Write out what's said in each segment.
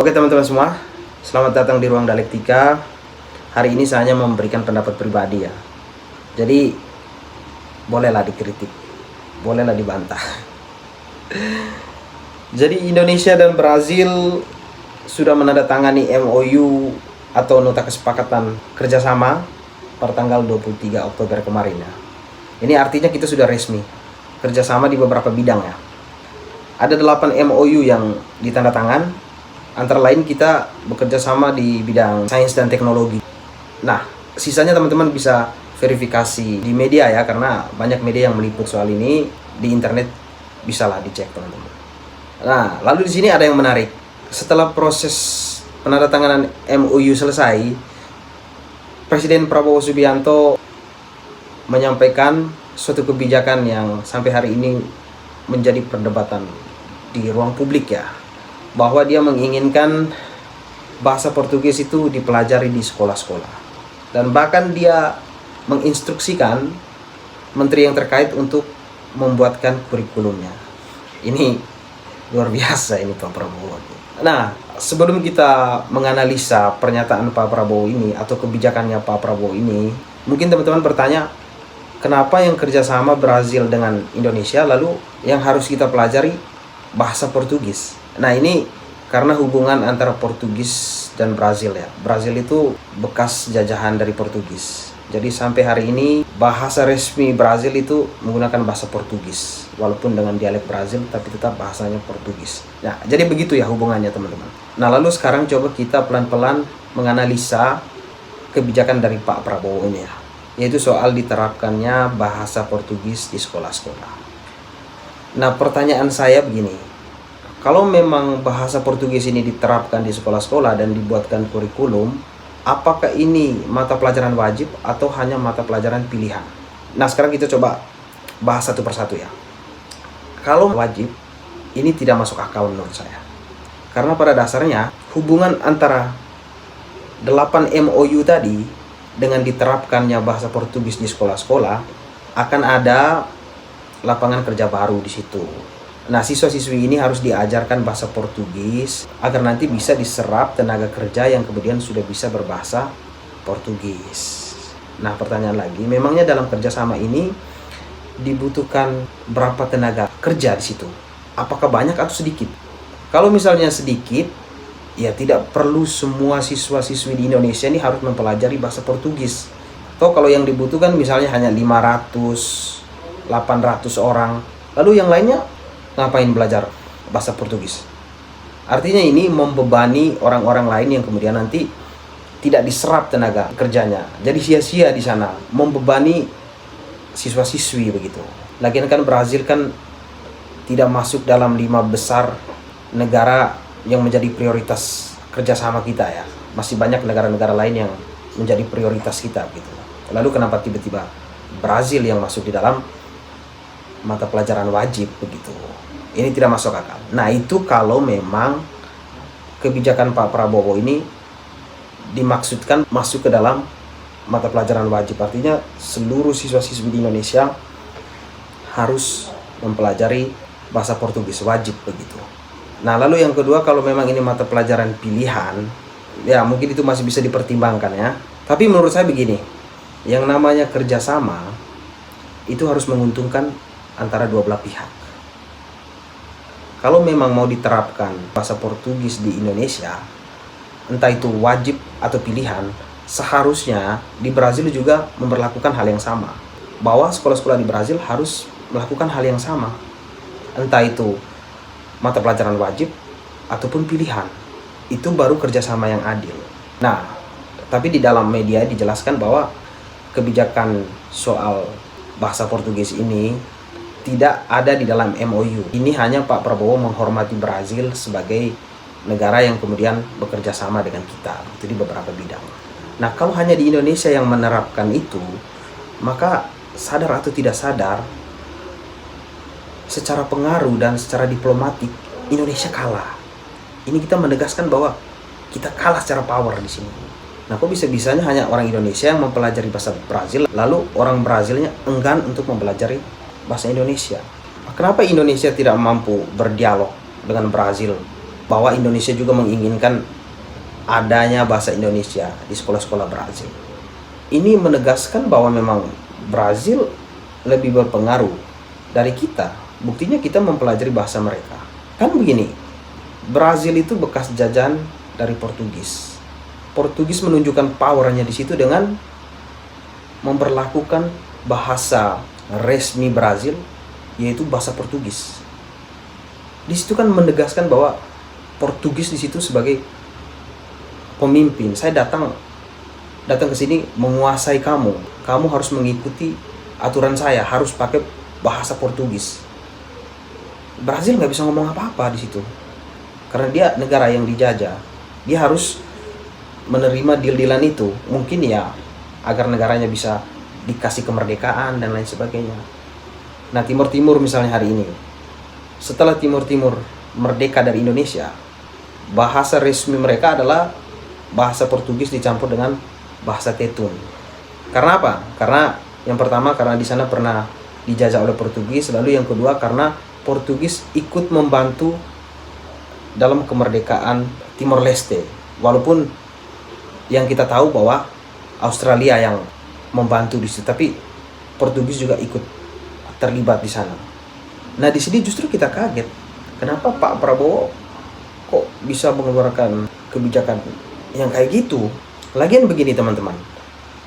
Oke teman-teman semua, selamat datang di Ruang Dialektika. Hari ini saya hanya memberikan pendapat pribadi ya. Jadi, bolehlah dikritik, bolehlah dibantah. Jadi Indonesia dan Brazil sudah menandatangani MOU atau nota kesepakatan kerjasama pada tanggal 23 Oktober kemarin ya. Ini artinya kita sudah resmi kerjasama di beberapa bidang ya. Ada 8 MOU yang ditandatangan. Antara lain kita bekerja sama di bidang sains dan teknologi. Nah, sisanya teman-teman bisa verifikasi di media ya, karena banyak media yang meliput soal ini di internet, bisalah dicek teman-teman. Nah, lalu di sini ada yang menarik. Setelah proses penandatanganan MOU selesai, Presiden Prabowo Subianto menyampaikan suatu kebijakan yang sampai hari ini menjadi perdebatan di ruang publik ya, bahwa dia menginginkan bahasa Portugis itu dipelajari di sekolah-sekolah. Dan bahkan dia menginstruksikan menteri yang terkait untuk membuatkan kurikulumnya. Ini luar biasa ini Pak Prabowo. Nah, sebelum kita menganalisa pernyataan Pak Prabowo ini atau kebijakannya Pak Prabowo ini, mungkin teman-teman bertanya, kenapa yang kerjasama Brazil dengan Indonesia lalu yang harus kita pelajari bahasa Portugis? Nah, ini karena hubungan antara Portugis dan Brazil ya. Brazil itu bekas jajahan dari Portugis. Jadi sampai hari ini bahasa resmi Brazil itu menggunakan bahasa Portugis. Walaupun dengan dialek Brazil tapi tetap bahasanya Portugis. Nah, jadi begitu ya hubungannya teman-teman. Nah, lalu sekarang coba kita pelan-pelan menganalisa kebijakan dari Pak Prabowo ini ya. Yaitu soal diterapkannya bahasa Portugis di sekolah-sekolah. Nah, pertanyaan saya begini. Kalau memang bahasa Portugis ini diterapkan di sekolah-sekolah dan dibuatkan kurikulum, apakah ini mata pelajaran wajib atau hanya mata pelajaran pilihan? Nah, sekarang kita coba bahas satu persatu ya. Kalau wajib, ini tidak masuk akal menurut saya. Karena pada dasarnya, hubungan antara 8 MOU tadi dengan diterapkannya bahasa Portugis di sekolah-sekolah, akan ada lapangan kerja baru di situ. Nah, siswa-siswi ini harus diajarkan bahasa Portugis agar nanti bisa diserap tenaga kerja yang kemudian sudah bisa berbahasa Portugis. Nah, pertanyaan lagi, memangnya dalam kerjasama ini dibutuhkan berapa tenaga kerja di situ? Apakah banyak atau sedikit? Kalau misalnya sedikit, ya tidak perlu semua siswa-siswi di Indonesia ini harus mempelajari bahasa Portugis. Atau kalau yang dibutuhkan misalnya hanya 500, 800 orang, lalu yang lainnya ngapain belajar bahasa Portugis? Artinya ini membebani orang-orang lain yang kemudian nanti tidak diserap tenaga kerjanya. Jadi sia-sia di sana, membebani siswa-siswi begitu. Lagian kan Brazil kan tidak masuk dalam 5 besar negara yang menjadi prioritas kerjasama kita ya. Masih banyak negara-negara lain yang menjadi prioritas kita gitu. Lalu kenapa tiba-tiba Brazil yang masuk di dalam mata pelajaran wajib begitu? Ini tidak masuk akal. Nah, itu kalau memang kebijakan Pak Prabowo ini dimaksudkan masuk ke dalam mata pelajaran wajib. Artinya seluruh siswa-siswi di Indonesia harus mempelajari bahasa Portugis wajib begitu. Nah, lalu yang kedua, kalau memang ini mata pelajaran pilihan, ya mungkin itu masih bisa dipertimbangkan ya. Tapi menurut saya begini, yang namanya kerjasama itu harus menguntungkan antara dua belah pihak. Kalau memang mau diterapkan bahasa Portugis di Indonesia, entah itu wajib atau pilihan, seharusnya di Brazil juga memperlakukan hal yang sama. Bahwa sekolah-sekolah di Brazil harus melakukan hal yang sama. Entah itu mata pelajaran wajib ataupun pilihan. Itu baru kerjasama yang adil. Nah, tapi di dalam media dijelaskan bahwa kebijakan soal bahasa Portugis ini tidak ada di dalam MOU. Ini hanya Pak Prabowo menghormati Brazil sebagai negara yang kemudian bekerja sama dengan kita. Itu di beberapa bidang. Nah, kalau hanya di Indonesia yang menerapkan itu, maka sadar atau tidak sadar, secara pengaruh dan secara diplomatik, Indonesia kalah. Ini kita menegaskan bahwa kita kalah secara power di sini. Nah, kok bisa-bisanya hanya orang Indonesia yang mempelajari bahasa Brazil, lalu orang Brazilnya enggan untuk mempelajari bahasa Indonesia. Kenapa Indonesia tidak mampu berdialog dengan Brazil bahwa Indonesia juga menginginkan adanya bahasa Indonesia di sekolah-sekolah Brazil. Ini menegaskan bahwa memang Brazil lebih berpengaruh dari kita. Buktinya kita mempelajari bahasa mereka. Kan begini, Brazil itu bekas jajahan dari Portugis. Portugis menunjukkan powernya di situ dengan memperlakukan bahasa resmi Brazil, yaitu bahasa Portugis. Di situ kan menegaskan bahwa Portugis di situ sebagai pemimpin. Saya datang ke sini menguasai kamu. Kamu harus mengikuti aturan saya, harus pakai bahasa Portugis. Brazil nggak bisa ngomong apa-apa di situ, karena dia negara yang dijajah. Dia harus menerima deal-dealan itu, mungkin ya agar negaranya bisa dikasih kemerdekaan dan lain sebagainya. Nah, Timur Timur misalnya hari ini, setelah Timur Timur merdeka dari Indonesia, bahasa resmi mereka adalah bahasa Portugis dicampur dengan bahasa Tetun. Karena apa? Karena yang pertama karena di sana pernah dijajah oleh Portugis, lalu yang kedua karena Portugis ikut membantu dalam kemerdekaan Timor Leste. Walaupun yang kita tahu bahwa Australia yang membantu di situ, tapi Portugis juga ikut terlibat di sana. Nah, di sini justru kita kaget. Kenapa Pak Prabowo kok bisa mengeluarkan kebijakan yang kayak gitu? Lagian begini teman-teman,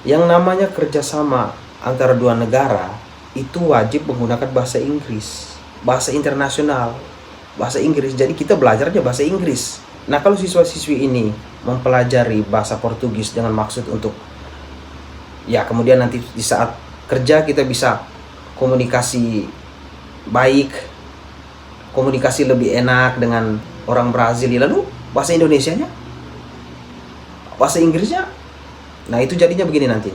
yang namanya kerjasama antara dua negara itu wajib menggunakan bahasa Inggris, bahasa internasional, bahasa Inggris. Jadi kita belajarnya bahasa Inggris. Nah, kalau siswa-siswi ini mempelajari bahasa Portugis dengan maksud untuk ya kemudian nanti di saat kerja kita bisa komunikasi baik, komunikasi lebih enak dengan orang Brazil, lalu bahasa Indonesianya, bahasa Inggrisnya. Nah, itu jadinya begini nanti.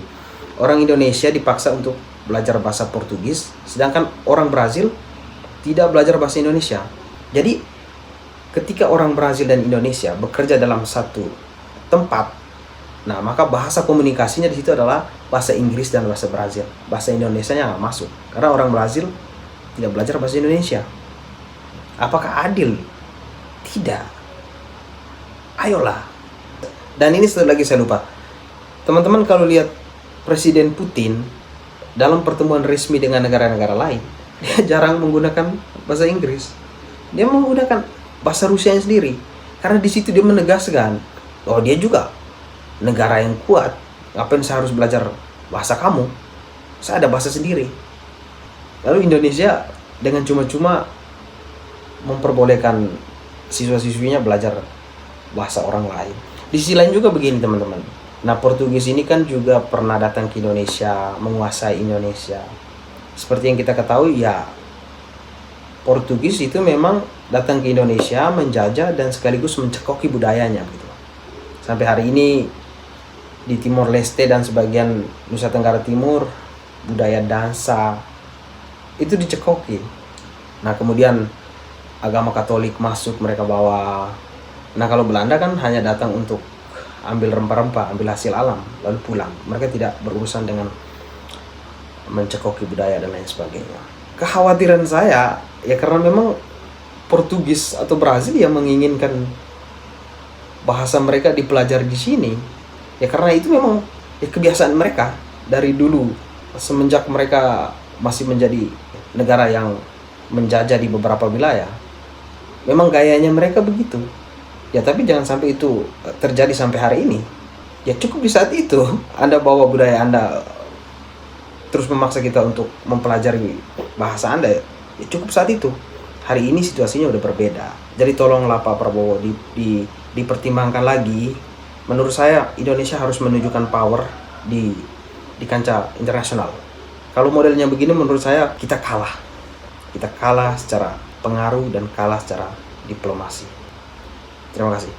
Orang Indonesia dipaksa untuk belajar bahasa Portugis, sedangkan orang Brazil tidak belajar bahasa Indonesia. Jadi, ketika orang Brazil dan Indonesia bekerja dalam satu tempat, nah maka bahasa komunikasinya di situ adalah bahasa Inggris dan bahasa Brazil. Bahasa Indonesianya nggak masuk, karena orang Brazil tidak belajar bahasa Indonesia. Apakah adil? Tidak. Ayolah. Dan ini satu lagi saya lupa. Teman-teman kalau lihat Presiden Putin dalam pertemuan resmi dengan negara-negara lain, dia jarang menggunakan bahasa Inggris. Dia menggunakan bahasa Rusianya sendiri. Karena di situ dia menegaskan bahwa dia juga negara yang kuat. Ngapain saya harus belajar bahasa kamu? Saya ada bahasa sendiri. Lalu Indonesia dengan cuma-cuma memperbolehkan siswa-siswinya belajar bahasa orang lain. Di sisi lain juga begini teman-teman. Nah, Portugis ini kan juga pernah datang ke Indonesia, menguasai Indonesia. Seperti yang kita ketahui ya, Portugis itu memang datang ke Indonesia, menjajah dan sekaligus mencekoki budayanya gitu. Sampai hari ini di Timor Leste dan sebagian Nusa Tenggara Timur, budaya dansa itu dicekoki. Nah, kemudian agama Katolik masuk, mereka bawa. Nah, kalau Belanda kan hanya datang untuk ambil rempah-rempah, ambil hasil alam, lalu pulang. Mereka tidak berurusan dengan mencekoki budaya dan lain sebagainya. Kekhawatiran saya ya karena memang Portugis atau Brazil yang menginginkan bahasa mereka dipelajari di sini. Ya karena itu memang ya kebiasaan mereka dari dulu, semenjak mereka masih menjadi negara yang menjajah di beberapa wilayah. Memang gayanya mereka begitu. Ya tapi jangan sampai itu terjadi sampai hari ini. Ya cukup di saat itu Anda bawa budaya Anda, terus memaksa kita untuk mempelajari bahasa Anda. Ya cukup saat itu. Hari ini situasinya udah berbeda. Jadi tolonglah Pak Prabowo dipertimbangkan lagi. Menurut saya Indonesia harus menunjukkan power di kancah internasional. Kalau modelnya begini menurut saya kita kalah. Kita kalah secara pengaruh dan kalah secara diplomasi. Terima kasih.